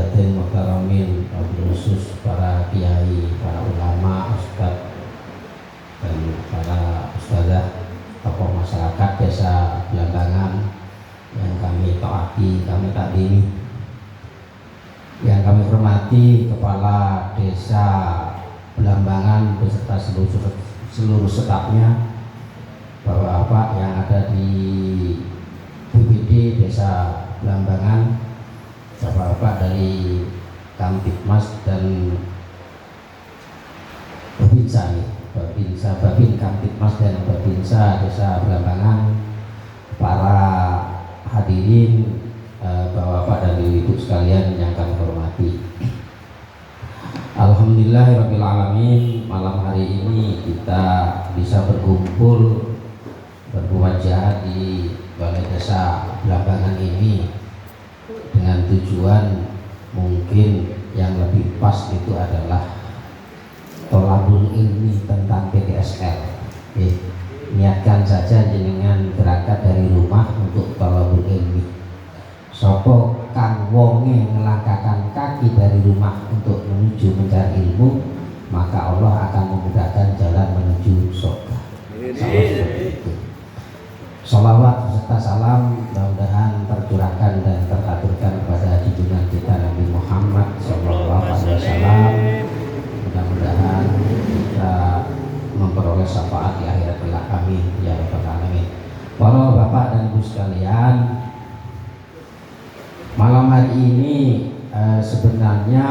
Hadirin muhtaramin, khusus para kiai, para ulama, ustadz dan para ustadzah, tokoh masyarakat desa Belambangan yang kami taati, kami takdimi, yang kami hormati Kepala Desa Belambangan beserta seluruh stafnya, Bapak-bapak yang ada di BPD Desa Belambangan, Bapak-bapak dari Kamtibmas dan Babin Kamtibmas dan Babinsa Desa Belambangan, para hadirin, Bapak-bapak dan Ibu sekalian yang kami hormati. Alhamdulillahirabbil alamin, malam hari ini kita bisa berkumpul berwajah di Balai Desa Belambangan ini dengan tujuan mungkin yang lebih pas itu adalah tolabul ilmi tentang PTSL. Niatkan saja jenengan berangkat dari rumah untuk tolabul ilmi. Sopo kang wonge melangkahkan kaki dari rumah untuk menuju mencari ilmu, maka Allah akan memudahkan jalan menuju surga. Salawat serta salam mudah-mudahan tercurahkan dan teraturkan kepada junjungan kita Nabi Muhammad SAW. Mudah-mudahan kita memperoleh syafaat di akhirat kelak, amin ya rabbal alamin. Para bapak dan ibu sekalian, malam hari ini sebenarnya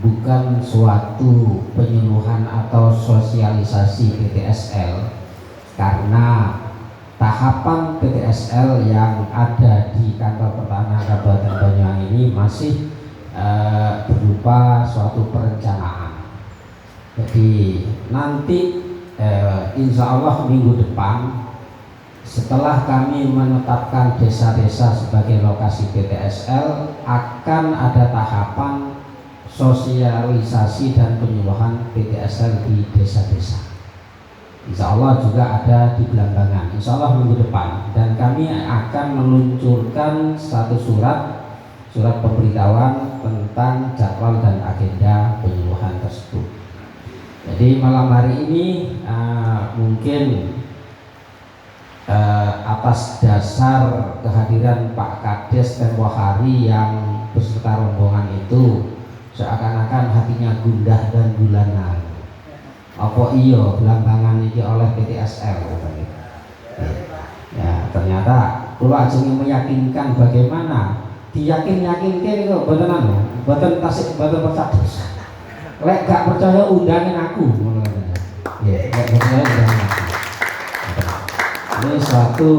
bukan suatu penyuluhan atau sosialisasi PTSL, karena tahapan PTSL yang ada di kantor pertanahan Kabupaten Banyuwangi ini masih berupa suatu perencanaan. Jadi nanti insya Allah minggu depan, setelah kami menetapkan desa-desa sebagai lokasi PTSL, akan ada tahapan sosialisasi dan penyuluhan PTSL di desa-desa. Insya Allah juga ada di Belambangan, insya Allah minggu depan, dan kami akan meluncurkan satu surat pemberitahuan tentang jadwal dan agenda penyuluhan tersebut. Jadi malam hari ini mungkin atas dasar kehadiran Pak Kades tempoh hari yang beserta rombongan itu, seakan-akan hatinya gundah dan gulana. Apa iya Belambangan ini oleh PTSL? Ya ternyata kalau ajeng meyakinkan bagaimana diyakin-yakinkan itu boten tasik boten percaya. Lek gak percaya undangin aku. Ya, lek percaya undangin aku. Ini suatu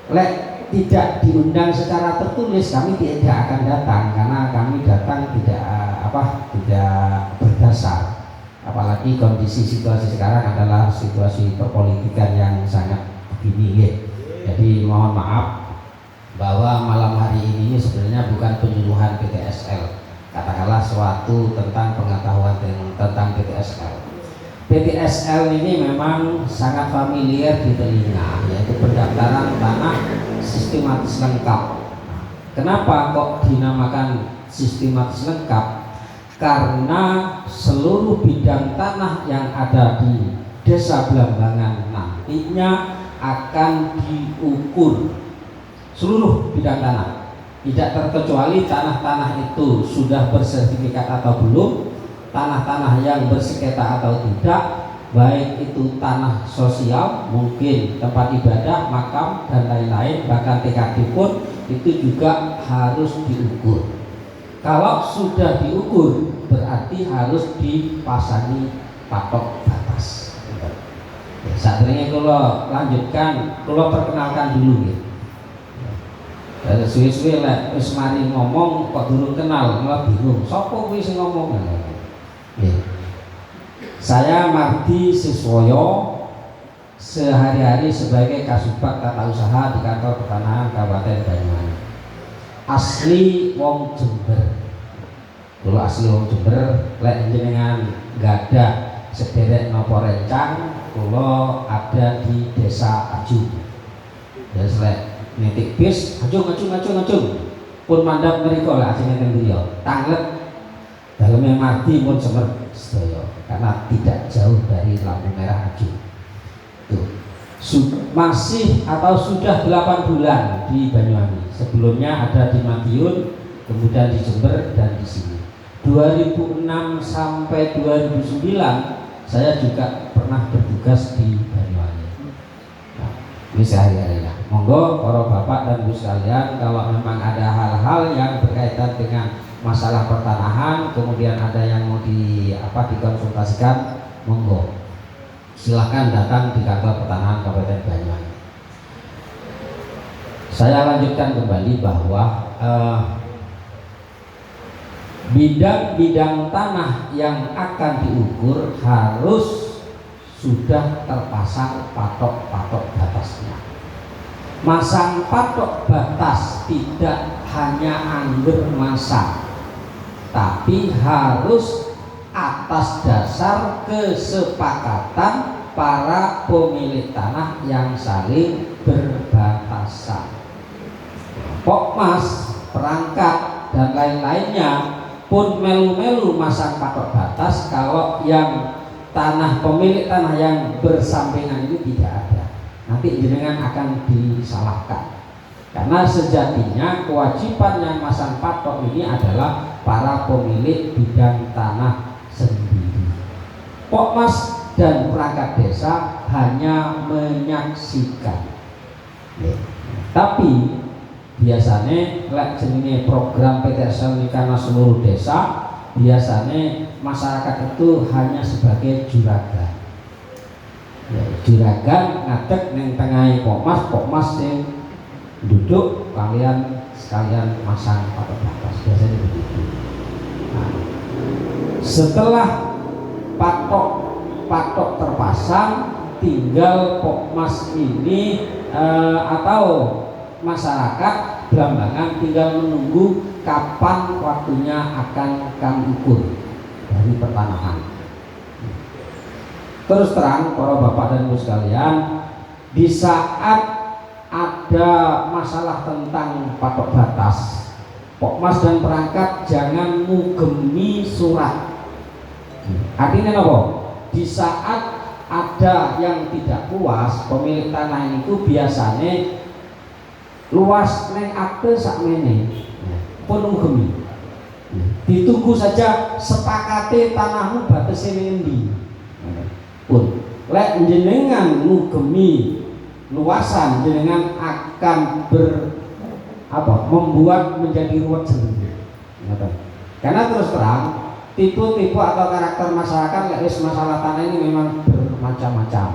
lek tidak diundang secara tertulis kami tidak akan datang, karena kami datang tidak tidak berdasar. Apalagi kondisi situasi sekarang adalah situasi perpolitikan yang sangat begini ya. Jadi mohon maaf bahwa malam hari ini sebenarnya bukan penyuluhan PTSL, katakanlah suatu tentang pengetahuan tentang PTSL. PTSL ini memang sangat familiar di telinga, yaitu pendaftaran tanah sistematis lengkap. Kenapa kok dinamakan sistematis lengkap? Karena seluruh bidang tanah yang ada di Desa Belambangan nantinya akan diukur, seluruh bidang tanah, tidak terkecuali tanah-tanah itu sudah bersertifikat atau belum, tanah-tanah yang bersengketa atau tidak, baik itu tanah sosial, mungkin tempat ibadah, makam dan lain-lain, bahkan TKD pun itu juga harus diukur. Kalau sudah diukur berarti harus dipasangi patok batas. Saat ini kalau lanjutkan, kalau perkenalkan dulu ya. Dari suwi-suwi lek wis mari ngomong kok durung kenal, malah bingung. Sopo kuwi sing ngomong? Saya Mardi Siswoyo, sehari-hari sebagai Kasubag Tata Usaha di kantor pertanahan Kabupaten Banyuwangi. Asli wong Jember. Kalau asli wong Jember, lek jenengan gadah sederek napa rencang, kula ada di Desa Ajung. Dan lek nitik bis, ajung. pun mandap mriko lah sing enten griya tanglet daleme mati pun semer sedaya karena tidak jauh dari lampu merah Aji. Tuh. Masih atau sudah 8 bulan di Banyuwangi. Sebelumnya ada di Madiun, kemudian di Jember dan di sini. 2006 sampai 2009 saya juga pernah bertugas di Banyuwangi. Nah, ini sehari-hari lah. Monggo para bapak dan ibu sekalian, kalau memang ada hal-hal yang berkaitan dengan masalah pertanahan, kemudian ada yang mau dikonsultasikan, monggo silahkan datang di kantor pertanahan Kabupaten Banyuwangi. Saya lanjutkan kembali bahwa bidang-bidang tanah yang akan diukur harus sudah terpasang patok-patok batasnya. Masang patok batas tidak hanya angger masang, tapi harus atas dasar kesepakatan para pemilik tanah yang saling berbatasan. Pokmas, perangkat dan lain-lainnya pun melu-melu masang patok batas kalau yang pemilik tanah yang bersampingan ini tidak ada. Nanti jenengan akan disalahkan. Karena sejatinya kewajiban yang masang patok ini adalah para pemilik bidang tanah sendiri. Pokmas dan perangkat desa hanya menyaksikan. Tapi biasanya lek jenenge program PTSL ini karena seluruh desa, biasanya masyarakat itu hanya sebagai juragan. Juragan ngadeg neng tengah pokmas yang duduk kalian sekalian masang patok batas, biasanya begitu. Nah, setelah patok terpasang, tinggal pokmas ini atau masyarakat Blambangan tinggal menunggu kapan waktunya akan kami ukur dari pertanahan. Terus terang para bapak dan ibu sekalian, di saat ada masalah tentang patok batas, pokmas dan perangkat jangan mugemi surat. Artinya apa? Di saat ada yang tidak puas, pemilik tanah itu biasanya luas neng akte sakmene pun mugemi. Ditunggu saja sepakate tanahmu batasnya ngendi. Pun lek jenengan mugemi luasan, jenengan akan membuat menjadi ruwet sendiri. Karena terus terang tipe-tipe atau karakter masyarakat lek masalah tanah ini memang bermacam-macam.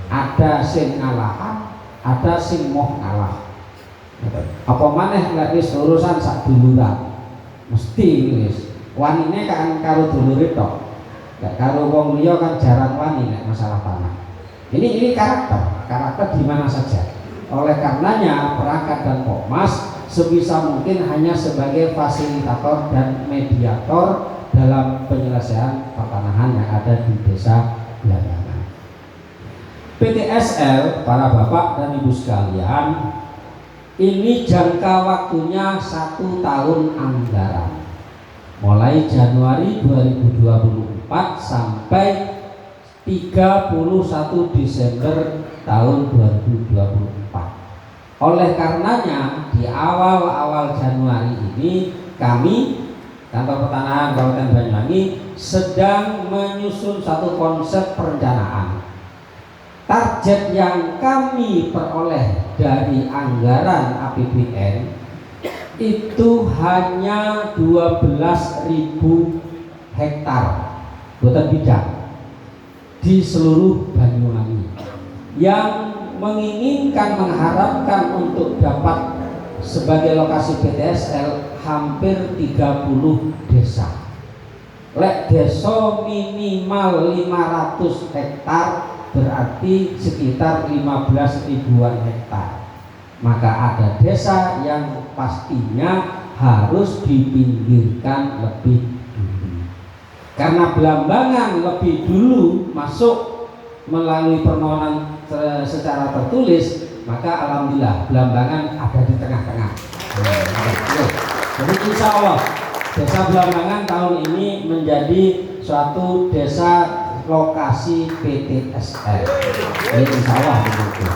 Ada sing ngalahan, ada sing moh ngalah. Apa maneh lek urusan sak duluran, mesti wis wanine kan karo dulure tok. Lek karo wong liya kan jarang wani nek masalah tanah. Ini karakter di mana saja. Oleh karenanya perangkat dan pokmas sebisa mungkin hanya sebagai fasilitator dan mediator dalam penyelesaian pertanahan yang ada di desa Blambangan. PTSL, para bapak dan ibu sekalian, ini jangka waktunya 1 tahun anggaran, mulai Januari 2024 sampai 31 Desember tahun 2024. Oleh karenanya di awal-awal Januari ini kami Kantor Pertanahan Kabupaten Banyuwangi sedang menyusun satu konsep perencanaan. Target yang kami peroleh dari anggaran APBN itu hanya 12.000 hektar hutan bidang di seluruh Banyuwangi, yang mengharapkan untuk dapat sebagai lokasi PTSL hampir 30 desa. Lek desa minimal 500 hektar berarti sekitar 15 ribuan hektar. Maka ada desa yang pastinya harus dipinggirkan lebih dulu. Karena Blambangan lebih dulu masuk melalui permohonan secara tertulis, maka alhamdulillah Blambangan ada di tengah-tengah. Jadi insya Allah Desa Belambangan tahun ini menjadi suatu desa lokasi PTSL. Jadi insya Allah begitu.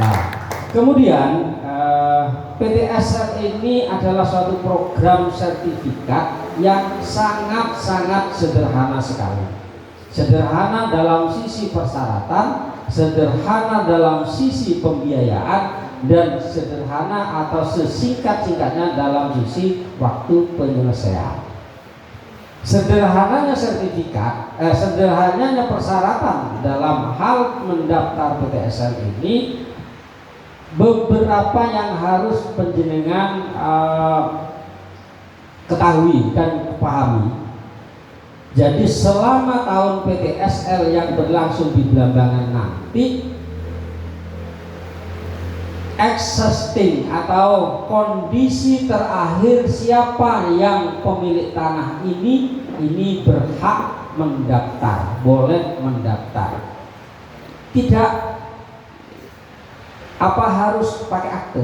Nah, kemudian PTSL ini adalah suatu program sertifikat yang sangat-sangat sederhana sekali. Sederhana dalam sisi persyaratan, sederhana dalam sisi pembiayaan, dan sederhana atau sesingkat-singkatnya dalam sisi waktu penyelesaian. Sederhananya sertifikat, sederhananya persyaratan dalam hal mendaftar PTSL ini, beberapa yang harus penjenengan ketahui dan pahami. Jadi selama tahun PTSL yang berlangsung di Belambangan nanti, existing atau kondisi terakhir siapa yang pemilik tanah ini berhak mendaftar, boleh mendaftar. Tidak apa harus pakai akte.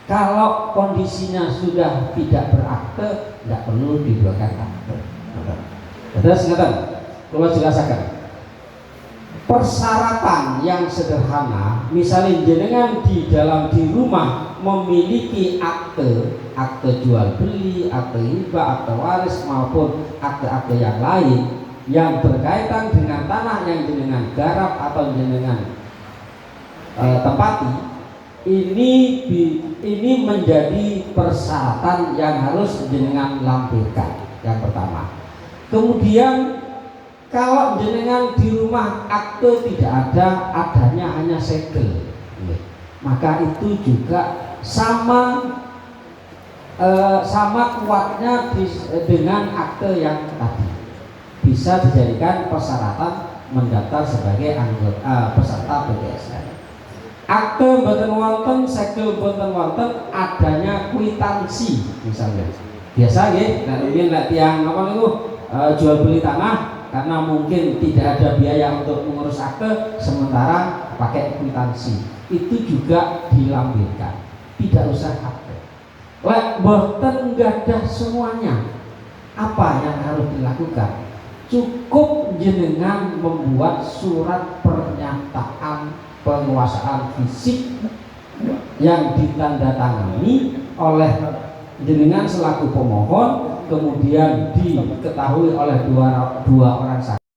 Kalau kondisinya sudah tidak berakte, tidak perlu dibuatkan akte. Terus kalau jelaskan persyaratan yang sederhana, misalnya jenengan di rumah memiliki akte jual beli, akte hibah, akte waris maupun akte-akte yang lain yang berkaitan dengan tanah yang jenengan garap atau jenengan tempati, ini menjadi persyaratan yang harus jenengan lampirkan. Yang pertama. Kemudian kalau jenengan di rumah akte tidak ada, adanya hanya segel, maka itu juga sama kuatnya dengan akte yang tadi, bisa dijadikan persyaratan mendaftar sebagai anggota peserta PTSL. Akte boten wonten, segel boten wonten, adanya kwitansi misalnya. Biasa nggih, nek tiyang apa niku jual beli tanah, karena mungkin tidak ada biaya untuk mengurus akte, sementara pakai kwitansi, itu juga dilampirkan, tidak usah akte. Lek boten gadah semuanya, apa yang harus dilakukan? Cukup jenengan membuat surat pernyataan penguasaan fisik yang ditandatangani oleh jenengan selaku pemohon, kemudian diketahui oleh dua orang saksi.